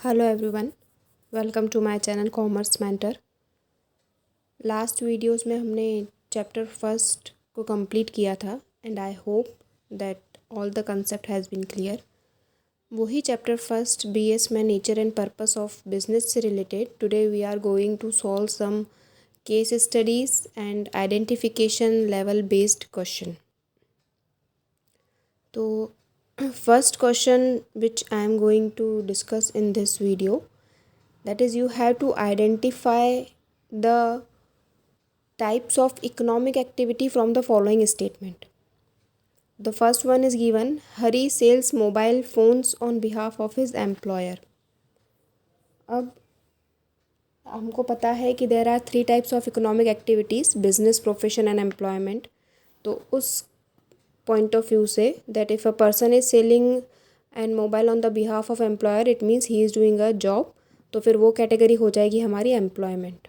Hello everyone, welcome to my channel commerce mentor. Last videos में हमने chapter first को complete किया था and I hope that all the concept has been clear. वही chapter first BS में nature and purpose of business से related today we are going to solve some case studies and identification level based question. तो first question which I am going to discuss in this video, that is, you have to identify the types of economic activity from the following statement. The first one is given: Hari sells mobile phones on behalf of his employer. अब हमको पता है कि there are 3 types of economic activities: business, profession and employment. तो उस point of view से that if a person is selling an mobile on the behalf of employer, it means he is doing a job. तो फिर वो category हो जाएगी हमारी employment.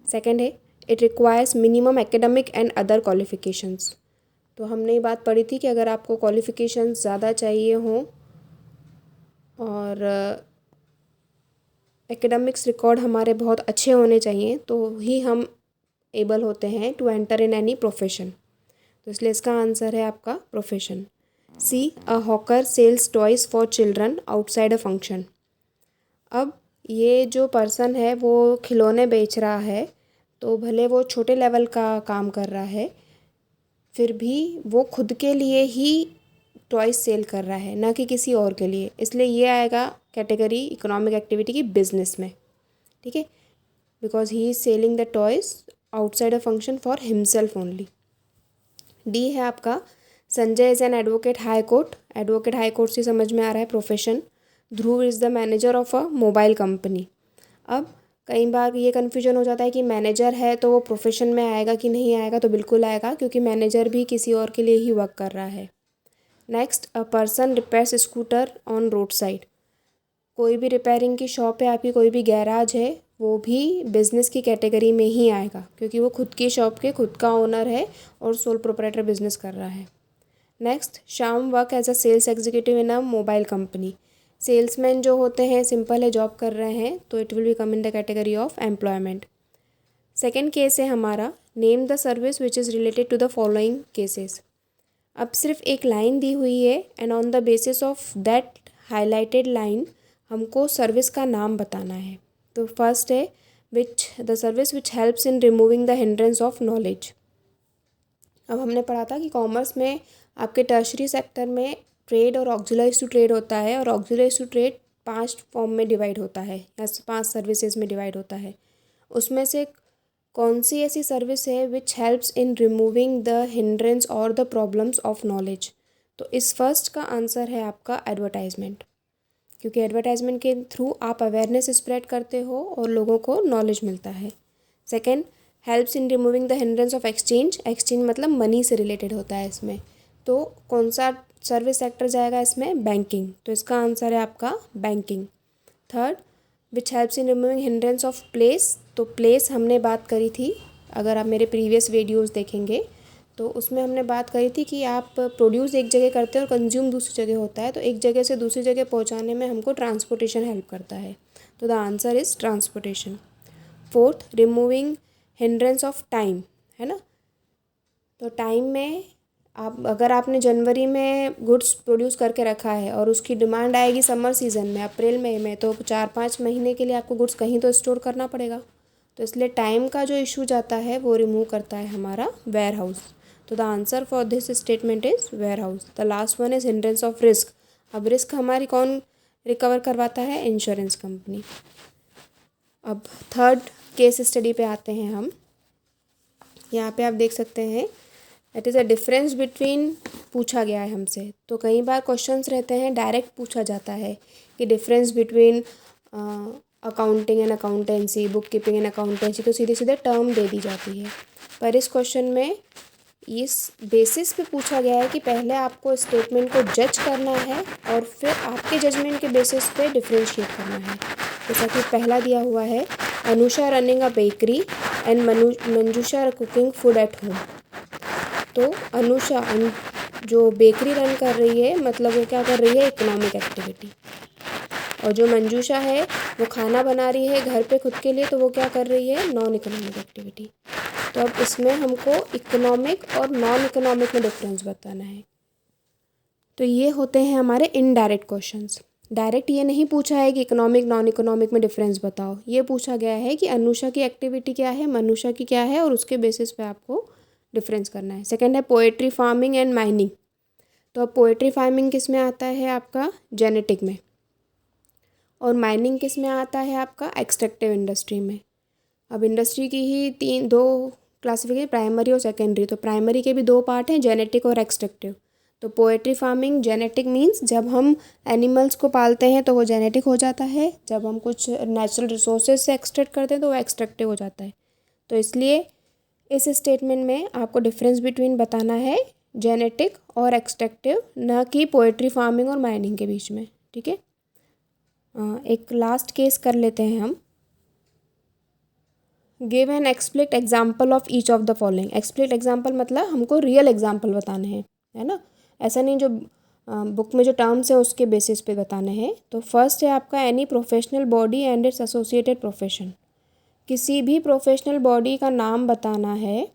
Second है it requires minimum academic and other qualifications. तो हमने ये बात पढ़ी थी कि अगर आपको क्वालिफिकेशंस ज़्यादा चाहिए हों और एकेडमिक्स रिकॉर्ड हमारे बहुत अच्छे होने चाहिए तो ही हम एबल होते हैं to enter in any profession. तो इसलिए इसका आंसर है आपका profession. See, a hawker sells toys for children outside a function. अब ये जो पर्सन है वो खिलौने बेच रहा है, तो भले वो छोटे लेवल का काम कर रहा है फिर भी वो खुद के लिए ही टॉयज़ सेल कर रहा है, ना कि किसी और के लिए। इसलिए ये आएगा कैटेगरी इकोनॉमिक एक्टिविटी की बिजनेस में। ठीक है, because he is selling the toys outside a function for himself only. D है आपका Sanjay is an advocate high court. Advocate high court से समझ में आ रहा है profession. Dhruv is the manager of a mobile company. अब कई बार ये कन्फ्यूजन हो जाता है कि मैनेजर है तो वो प्रोफेशन में आएगा कि नहीं आएगा। तो बिल्कुल आएगा, क्योंकि मैनेजर भी किसी और के लिए ही वर्क कर रहा है। Next, a person repairs scooter on road side. कोई भी रिपेयरिंग की शॉप है आपकी, कोई भी गैराज है, वो भी बिज़नेस की कैटेगरी में ही आएगा, क्योंकि वो खुद की शॉप के खुद का ओनर है और सोल प्रोप्राइटर बिजनेस कर रहा है। Next, Shyam work as a sales executive in a mobile company. Salesman जो होते हैं सिंपल है, जॉब कर रहे हैं, तो it will be come in the category of employment. Second case है हमारा name the service which is related to the following cases. अब सिर्फ एक लाइन दी हुई है and on the basis of that highlighted line हमको सर्विस का नाम बताना है। तो फर्स्ट है which the service which helps in removing the hindrance of knowledge. अब हमने पढ़ा था कि कॉमर्स में आपके टर्शरी सेक्टर में ट्रेड और ऑक्सिलरीज टू ट्रेड होता है, और ऑक्सिलरीज टू ट्रेड 5 फॉर्म में डिवाइड होता है या 5 सर्विसेज में डिवाइड होता है। उसमें से कौन सी ऐसी सर्विस है विच helps in removing the hindrance और द प्रॉब्लम्स ऑफ नॉलेज। तो इस फर्स्ट का आंसर है आपका एडवर्टाइजमेंट, क्योंकि एडवर्टाइजमेंट के थ्रू आप अवेयरनेस स्प्रेड करते हो और लोगों को नॉलेज मिलता है। Second, helps in removing the hindrance of exchange. Exchange मतलब मनी से रिलेटेड होता है इसमें। तो कौन सा सर्विस सेक्टर जाएगा इसमें? बैंकिंग। तो इसका आंसर है आपका banking. Third, which helps in removing hindrance of place. तो प्लेस हमने बात करी थी, अगर आप मेरे प्रीवियस वीडियोस देखेंगे तो उसमें हमने बात करी थी कि आप प्रोड्यूस एक जगह करते हैं और कंज्यूम दूसरी जगह होता है, तो एक जगह से दूसरी जगह पहुंचाने में हमको ट्रांसपोर्टेशन हेल्प करता है। तो the answer is transportation. Fourth, removing hindrance of time, है ना। तो टाइम में आप अगर आपने जनवरी में गुड्स प्रोड्यूस करके रखा है और उसकी डिमांड आएगी समर सीज़न में, अप्रैल मई में, तो 4-5 महीने के लिए आपको गुड्स कहीं तो स्टोर करना पड़ेगा। तो इसलिए टाइम का जो इशू जाता है वो रिमूव करता है हमारा वेयर हाउस। तो the answer for this statement is warehouse. The last one is hindrance of risk. अब रिस्क हमारी कौन रिकवर करवाता है? Insurance company. अब थर्ड केस स्टडी पे आते हैं हम। यहाँ पे आप देख सकते हैं that is a difference between पूछा गया है हमसे। तो कई बार क्वेश्चंस रहते हैं डायरेक्ट पूछा जाता है कि difference between accounting and accountancy, book keeping and accountancy, तो सीधे सीधे टर्म दे दी जाती है। पर इस क्वेश्चन में इस बेसिस पे पूछा गया है कि पहले आपको स्टेटमेंट को जज करना है और फिर आपके जजमेंट के बेसिस पे डिफ्रेंशिएट करना है। जैसा कि पहला दिया हुआ है, Anusha running a bakery and Manjusha cooking food at home. तो अनुषा जो बेकरी रन कर रही है, मतलब वो क्या कर रही है? Economic activity. और जो मंजूषा है वो खाना बना रही है घर पे खुद के लिए, तो वो क्या कर रही है, नॉन इकोनॉमिक एक्टिविटी। तो अब इसमें हमको इकोनॉमिक और नॉन इकोनॉमिक में डिफरेंस बताना है। तो ये होते हैं हमारे इनडायरेक्ट क्वेश्चंस। डायरेक्ट ये नहीं पूछा है कि इकोनॉमिक नॉन इकोनॉमिक में डिफरेंस बताओ, ये पूछा गया है कि अनुषा की एक्टिविटी क्या है, मनुषा की क्या है, और उसके बेसिस पे आपको डिफरेंस करना है। सेकंड है पोएट्री फार्मिंग एंड माइनिंग। तो अब पोएट्री फार्मिंग किस में आता है आपका, जेनेटिक में, और माइनिंग किस में आता है आपका, एक्सट्रैक्टिव इंडस्ट्री में। अब इंडस्ट्री की ही दो क्लासिफिकेशन, प्राइमरी और सेकेंडरी। तो प्राइमरी के भी दो पार्ट हैं, जेनेटिक और एक्सट्रैक्टिव। तो पोएट्री फार्मिंग जेनेटिक मीन्स जब हम एनिमल्स को पालते हैं तो वो जेनेटिक हो जाता है, जब हम कुछ नेचुरल रिसोर्सेज से एक्सट्रैक्ट करते हैं तो वो एक्सट्रैक्टिव हो जाता है। तो इसलिए इस स्टेटमेंट में आपको डिफरेंस बिटवीन बताना है जेनेटिक और एक्सट्रैक्टिव, न कि पोएट्री फार्मिंग और माइनिंग के बीच में। ठीक है, एक लास्ट केस कर लेते हैं हम। Give an explicit example of each of the following. Explicit example मतलब हमको रियल एग्जाम्पल बताने हैं, है ना, ऐसा नहीं जो बुक में जो टर्म्स हैं उसके बेसिस पे बताने हैं। तो फर्स्ट है आपका any professional body and it's associated profession. किसी भी प्रोफेशनल बॉडी का नाम बताना है,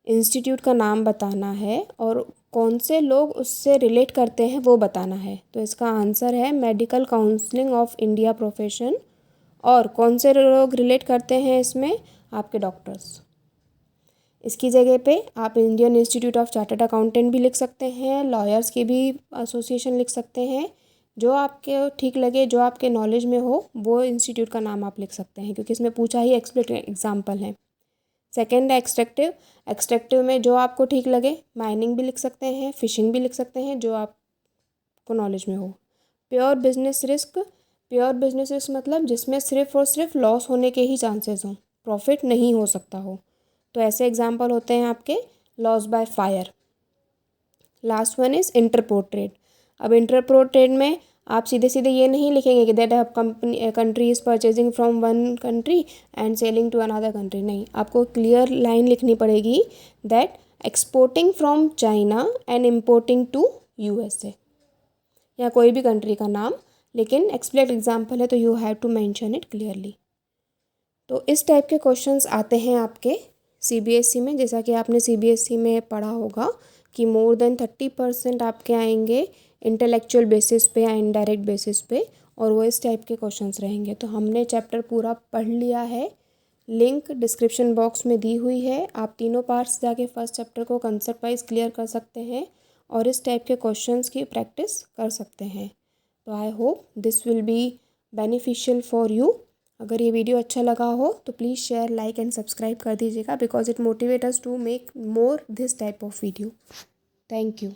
इंस्टीट्यूट का नाम बताना है, और कौन से लोग उससे रिलेट करते हैं वो बताना है। तो इसका आंसर है medical counselling of India profession. और कौन से लोग रिलेट करते हैं इसमें, आपके डॉक्टर्स। इसकी जगह पे आप Indian institute of chartered accountant भी लिख सकते हैं, लॉयर्स की भी एसोसिएशन लिख सकते हैं, जो आपके ठीक लगे, जो आपके नॉलेज में हो वो इंस्टीट्यूट का नाम आप लिख सकते हैं, क्योंकि इसमें पूछा ही एक्सप्लिसिट एग्जाम्पल है। सेकेंड है एक्सट्रैक्टिव। एक्सट्रैक्टिव में जो आपको ठीक लगे, माइनिंग भी लिख सकते हैं, फिशिंग भी लिख सकते हैं, जो आपको नॉलेज में हो। Pure business risk. Pure business risk मतलब जिसमें सिर्फ और सिर्फ लॉस होने के ही चांसेस हों, प्रॉफिट नहीं हो सकता हो। तो ऐसे एग्जाम्पल होते हैं आपके loss by fire. Last one is entrepot trade. अब इंटरपोर्ट्रेट में आप सीधे सीधे ये नहीं लिखेंगे कि that country is purchasing from one country and selling to another country. नहीं, आपको क्लियर लाइन लिखनी पड़ेगी that exporting from China and importing to USA, या कोई भी कंट्री का नाम, लेकिन एक्सप्लिसिट एग्जाम्पल है तो you have to mention it clearly. तो इस टाइप के क्वेश्चंस आते हैं आपके CBSE में। जैसा कि आपने CBSE में पढ़ा होगा कि मोर देन 30% आपके आएंगे इंटेलेक्चुअल बेसिस पे या इनडायरेक्ट बेसिस पे, और वो इस टाइप के क्वेश्चंस रहेंगे। तो हमने चैप्टर पूरा पढ़ लिया है, लिंक डिस्क्रिप्शन बॉक्स में दी हुई है। आप तीनों पार्ट्स जाके फर्स्ट चैप्टर को कंसेप्ट वाइज क्लियर कर सकते हैं और इस टाइप के क्वेश्चंस की प्रैक्टिस कर सकते हैं। तो I hope this will be beneficial for you. अगर ये वीडियो अच्छा लगा हो तो please share, like and subscribe कर दीजिएगा, because it motivate us to make more this type of video. Thank you.